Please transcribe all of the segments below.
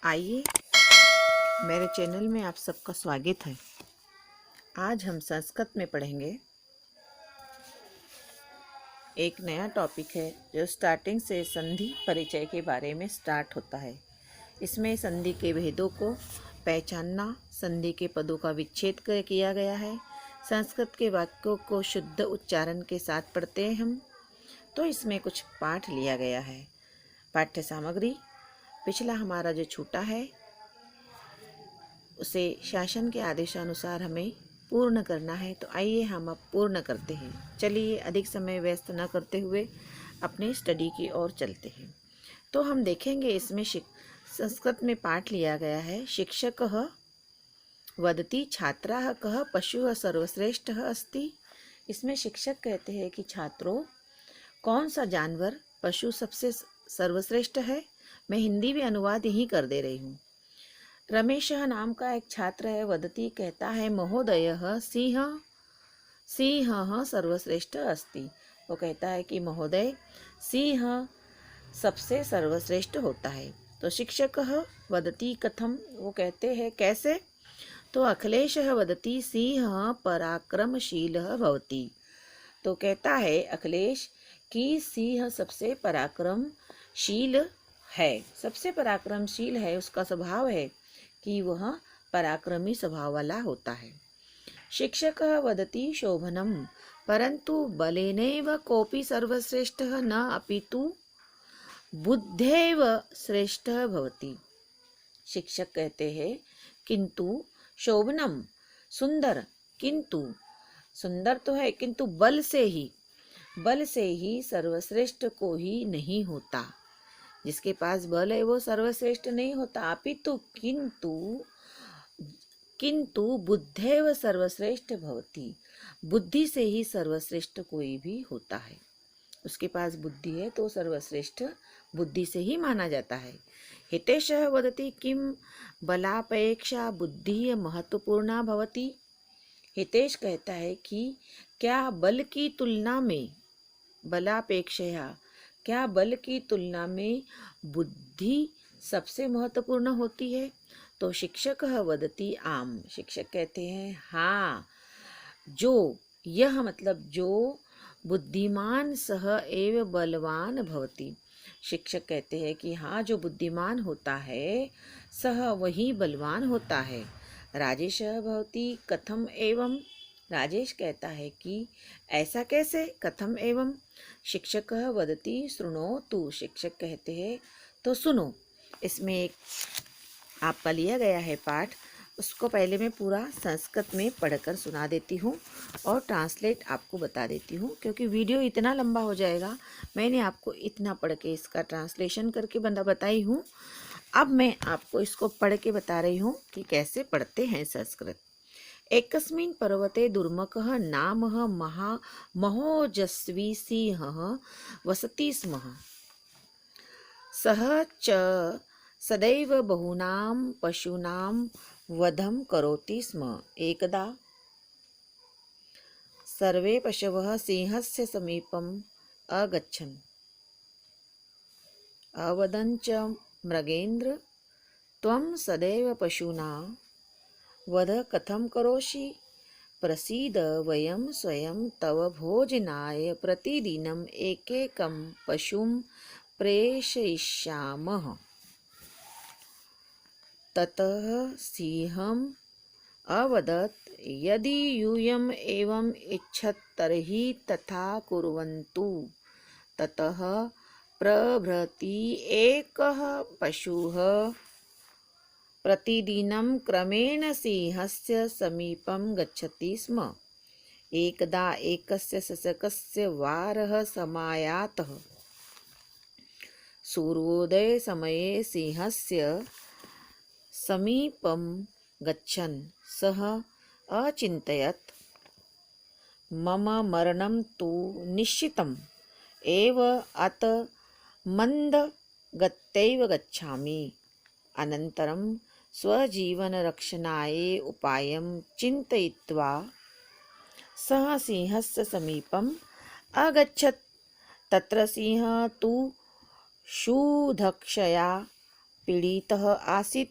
आइए, मेरे चैनल में आप सबका स्वागत है। आज हम संस्कृत में पढ़ेंगे। एक नया टॉपिक है जो स्टार्टिंग से संधि परिचय के बारे में स्टार्ट होता है। इसमें संधि के भेदों को पहचानना, संधि के पदों का विच्छेद किया गया है। संस्कृत के वाक्यों को शुद्ध उच्चारण के साथ पढ़ते हैं हम। तो इसमें कुछ पाठ लिया गया है। पाठ्य सामग्री पिछला हमारा जो छूटा है उसे शासन के आदेशानुसार हमें पूर्ण करना है। तो आइए हम अब पूर्ण करते हैं। चलिए, अधिक समय व्यस्त न करते हुए अपने स्टडी की ओर चलते हैं। तो हम देखेंगे इसमें संस्कृत में पाठ लिया गया है। शिक्षकः वदति छात्राः कः पशुः सर्वश्रेष्ठः अस्ति। इसमें शिक्षक कहते हैं कि छात्रों, कौन सा जानवर पशु सबसे सर्वश्रेष्ठ है। मैं हिंदी में अनुवाद यही कर दे रही हूँ। रमेशः नाम का एक छात्र है। वदती कहता है महोदयः सिंहः सर्वश्रेष्ठ अस्ति। वो कहता है कि महोदय, सिंह सबसे सर्वश्रेष्ठ होता है। तो शिक्षकः वदती कथम, वो कहते हैं कैसे। तो अखिलेशः वदती सिंहः पराक्रमशीलः भवति। तो कहता है अखिलेश कि सिंह सबसे पराक्रमशील है, सबसे पराक्रमशील है। उसका स्वभाव है कि वह पराक्रमी स्वभाव वाला होता है। शिक्षकः वदति शोभनम परंतु बलेनैव कोऽपि सर्वश्रेष्ठः न अपितु बुद्धेव श्रेष्ठः भवति। शिक्षक कहते हैं किंतु शोभनम सुंदर, किंतु सुंदर तो है किंतु बल से ही सर्वश्रेष्ठ को ही नहीं होता। जिसके पास बल है वो सर्वश्रेष्ठ नहीं होता। अपितु किंतु बुद्धेव सर्वश्रेष्ठ भवति। बुद्धि से ही सर्वश्रेष्ठ कोई भी होता है। उसके पास बुद्धि है तो सर्वश्रेष्ठ बुद्धि से ही माना जाता है। हितेशः वदति किम बलापेक्षा बुद्धि महत्वपूर्णा भवति। हितेश कहता है कि क्या बल की तुलना में, बलापेक्षया, क्या बल की तुलना में बुद्धि सबसे महत्वपूर्ण होती है। तो शिक्षक वदति आम, शिक्षक कहते हैं हाँ, जो, यह मतलब जो बुद्धिमान सह एव बलवान भवति। शिक्षक कहते हैं कि हाँ, जो बुद्धिमान होता है सह वही बलवान होता है। राजेशः भवति कथम एवं, राजेश कहता है कि ऐसा कैसे, कथम एवं। शिक्षकः वदति शृणोतु, शिक्षक कहते हैं तो सुनो। इसमें एक आपका लिया गया है पाठ, उसको पहले मैं पूरा संस्कृत में पढ़कर सुना देती हूँ और ट्रांसलेट आपको बता देती हूँ, क्योंकि वीडियो इतना लंबा हो जाएगा। मैंने आपको इतना पढ़ के इसका ट्रांसलेशन करके बताई हूँ। अब मैं आपको इसको पढ़ के बता रही हूँ कि कैसे पढ़ते हैं संस्कृत। एकस्मिन् पर्वते दुर्मकः नामः महोजस्वी सिंहः वसति स्म। सः च सदैव बहूनां पशूनां वधं करोति स्म। एकदा सर्वे पशवः सिंहस्य समीपम् अगच्छन्। अवदन् च मृगेन्द्र, त्वं सदैव पशूनां वध कथं करोषि। प्रसीद, वयं स्वयं तव भोजनाय प्रतिदिनम् एकैकं पशुं प्रेषयिष्यामः। ततः सिंहम् अवदत्, यदि यूयम् एवम् इच्छत् तर्हि तथा कुर्वन्तु। ततः प्रभृति एकः पशुः प्रतिदिनं क्रमेण सिंहस्य समीपं गच्छति स्म। एकदा एकस्य शशकस्य वारः समायातः। सूर्योदयसमये सिंहस्य समीपं गच्छन् सः अचिन्तयत्, मम मरणं तु निश्चितम् एव, अत मन्दगत्यैव गच्छामि। अनन्तरं स्वजीवनरक्षणाय उपायं चिन्तयित्वा सः सिंहस्य समीपम् अगच्छत्। तत्र सिंहः तु क्षुधक्षया पीडितः आसीत्।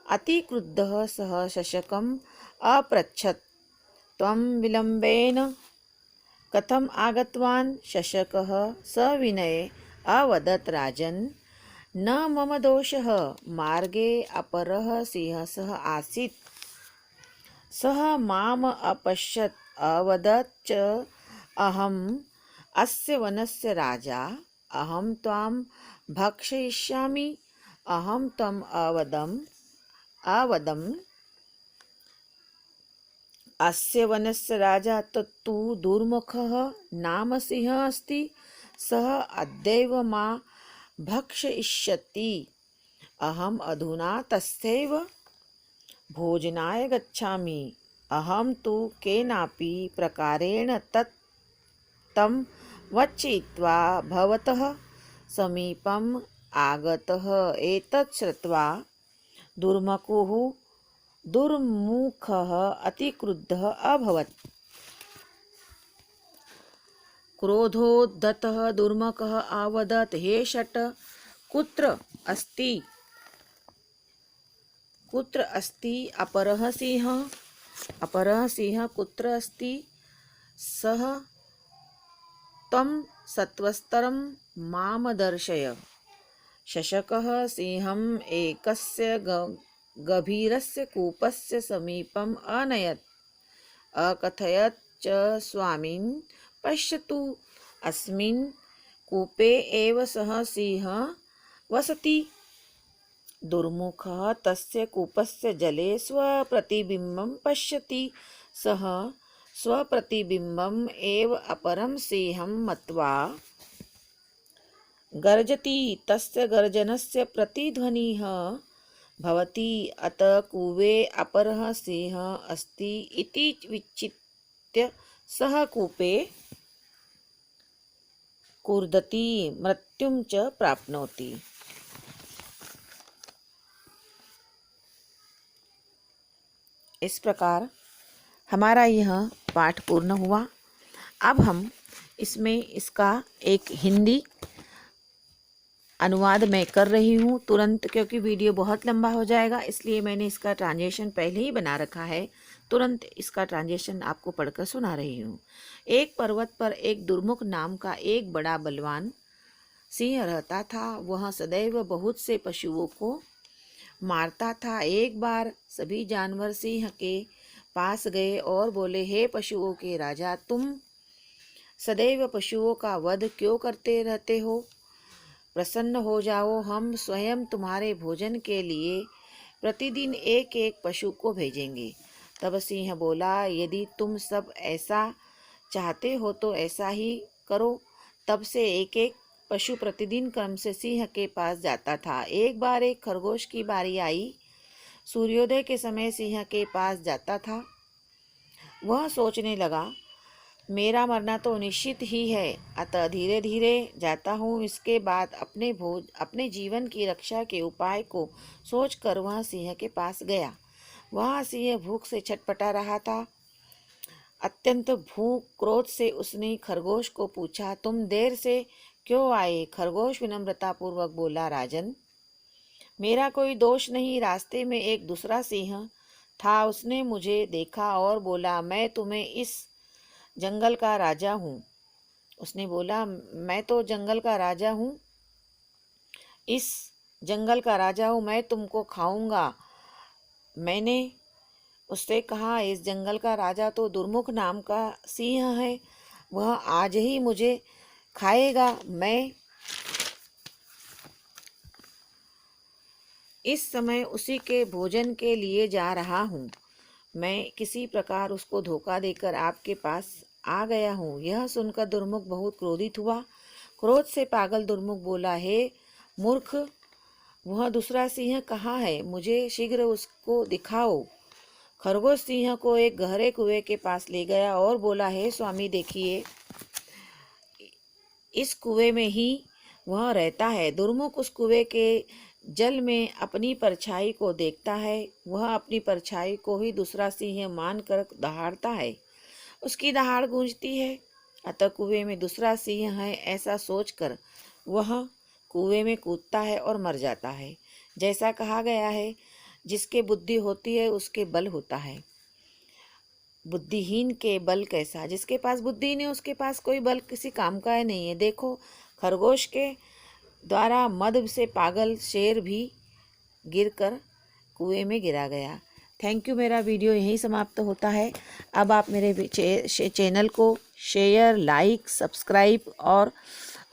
अतिक्रुद्धः सः शशकम् अपृच्छत्, त्वं विलम्बेन कथम् आगतवान्? शशकः सविनये अवदत्, राजन्, न मम दोषः, मार्गे अपरः सिंहः आसीत्, सः माम् अपश्यत्, अवदत् च, अहम् अस्य वनस्य राजा, अहं त्वां भक्षयिष्यामि। अहं त्वम् अवदम्, अस्य वनस्य राजा तत्तु दुर्मुखः नाम सिंहः अस्ति, सः अद्यैव मां भक्षयिष्यति। अहम् अधुना तस्यैव भोजनाय गच्छामि। अहं तु केनापि प्रकारेण तं वञ्चयित्वा भवतः समीपम् आगतः। एतत् श्रुत्वा दुर्मुखः अतिक्रुद्धः अभवत्। क्रोधोद्धतः दुर्मुखः अवदत्, हे षट्, कुत्र अस्ति अपरः सिंहः? अपरः सिंहः कुत्र अस्ति? सः तं सत्वस्तरं मां दर्शय। शशकः सिंहम् एकस्य गभीरस्य कूपस्य समीपम् अनयत्, अकथयत् च, स्वामिन् पश्यतु, अस्मिन् कूपे एव सः सिंहः वसति। दुर्मुखः तस्य कूपस्य जले स्वप्रतिबिम्बं पश्यति। सः स्वप्रतिबिम्बम् एव अपरं सिंहं मत्वा गर्जति। तस्य गर्जनस्य प्रतिध्वनिः भवति। अतः कूपे अपरः सिंहः अस्ति इति विचिन्त्य सः कूपे कूर्दति, मृत्युं च प्राप्नोति। इस प्रकार हमारा यह पाठ पूर्ण हुआ। अब हम इसका एक हिंदी अनुवाद मैं कर रही हूँ तुरंत, क्योंकि वीडियो बहुत लंबा हो जाएगा, इसलिए मैंने इसका ट्रांजेक्शन पहले ही बना रखा है। तुरंत इसका ट्रांजेक्शन आपको पढ़कर सुना रही हूँ। एक पर्वत पर एक दुर्मुख नाम का एक बड़ा बलवान सिंह रहता था। वह सदैव बहुत से पशुओं को मारता था। एक बार सभी जानवर सिंह के पास गए और बोले, हे पशुओं के राजा, तुम सदैव पशुओं का वध क्यों करते रहते हो? प्रसन्न हो जाओ, हम स्वयं तुम्हारे भोजन के लिए प्रतिदिन एक एक पशु को भेजेंगे। तब सिंह बोला, यदि तुम सब ऐसा चाहते हो तो ऐसा ही करो। तब से एक एक पशु प्रतिदिन क्रम से सिंह के पास जाता था। एक बार एक खरगोश की बारी आई। सूर्योदय के समय सिंह के पास जाता था। वह सोचने लगा, मेरा मरना तो निश्चित ही है, अतः धीरे धीरे जाता हूँ। इसके बाद अपने जीवन की रक्षा के उपाय को सोचकर वह सिंह के पास गया। वह सिंह भूख से छटपटा रहा था। अत्यंत भूख क्रोध से उसने खरगोश को पूछा, तुम देर से क्यों आए? खरगोश विनम्रतापूर्वक बोला, राजन, मेरा कोई दोष नहीं। रास्ते में एक दूसरा सिंह था, उसने मुझे देखा और बोला, मैं तुम्हें इस जंगल का राजा हूँ। उसने बोला, मैं तो जंगल का राजा हूँ, इस जंगल का राजा हूँ, मैं तुमको खाऊंगा। मैंने उससे कहा, इस जंगल का राजा तो दुर्मुख नाम का सिंह है, वह आज ही मुझे खाएगा। मैं इस समय उसी के भोजन के लिए जा रहा हूँ। मैं किसी प्रकार उसको धोखा देकर आपके पास आ गया हूँ। यह सुनकर दुर्मुख बहुत क्रोधित हुआ। क्रोध से पागल दुर्मुख बोला, हे मूर्ख, वह दूसरा सिंह कहाँ है? मुझे शीघ्र उसको दिखाओ। खरगोश सिंह को एक गहरे कुएं के पास ले गया और बोला, हे स्वामी, देखिए, इस कुएं में ही वह रहता है। दुर्मुख उस कुएं के जल में अपनी परछाई को देखता है। वह अपनी परछाई को ही दूसरा सिंह मानकर दहाड़ता है। उसकी दहाड़ गूंजती है, अतः कुएं में दूसरा सिंह है ऐसा सोचकर वह कुएं में कूदता है और मर जाता है। जैसा कहा गया है, जिसके बुद्धि होती है उसके बल होता है, बुद्धिहीन के बल कैसा। जिसके पास बुद्धि नहीं उसके पास कोई बल किसी काम का नहीं है। देखो, खरगोश के द्वारा मद से पागल शेर भी गिरकर कुएं में गिरा गया। Thank you. मेरा वीडियो यहीं समाप्त होता है। अब आप मेरे चैनल को शेयर, लाइक, सब्सक्राइब और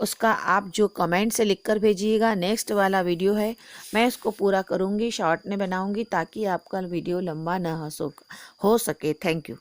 उसका आप जो कमेंट से लिखकर भेजिएगा। नेक्स्ट वाला वीडियो है, मैं उसको पूरा करूँगी, शॉर्ट में बनाऊँगी ताकि आपका वीडियो लंबा ना हो सके। Thank you.